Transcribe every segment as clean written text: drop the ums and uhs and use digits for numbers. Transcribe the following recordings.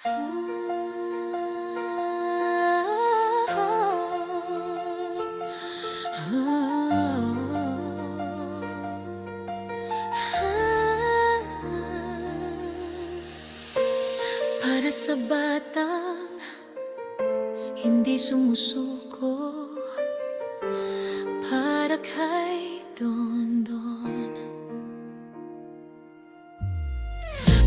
Para sa batang hindi sumusuko, para kay Dondon.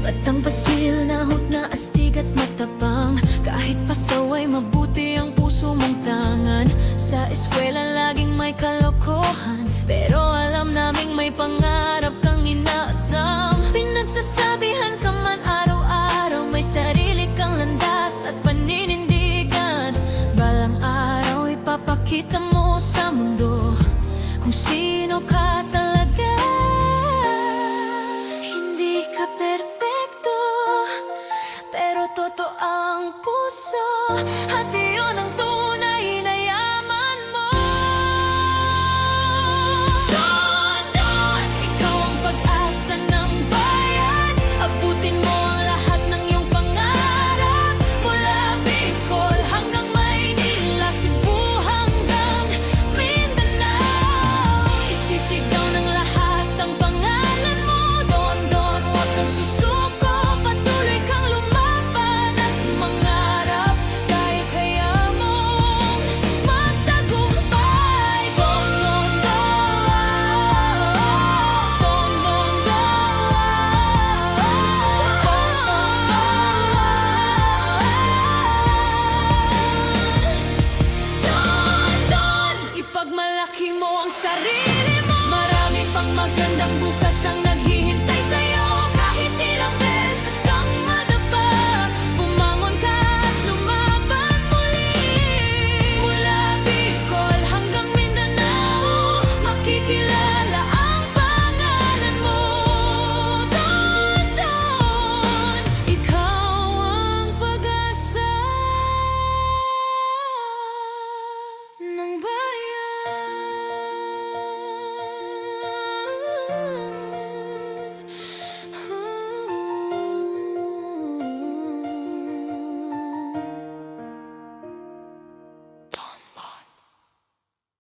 Batang pasil, nahot na astig at matapang, kahit pasaway mabuti ang puso mong tangan. Sa eskwela laging may kalokohan, pero alam naming may pangarap kang inaasam. Pinagsasabihan ka man araw-araw, may sarili kang landas at paninindigan. Balang araw ipapakita mo sa mundo kung sino ka talaga. Hindi ka perpekto, pero totoo ang puso, at iyon ang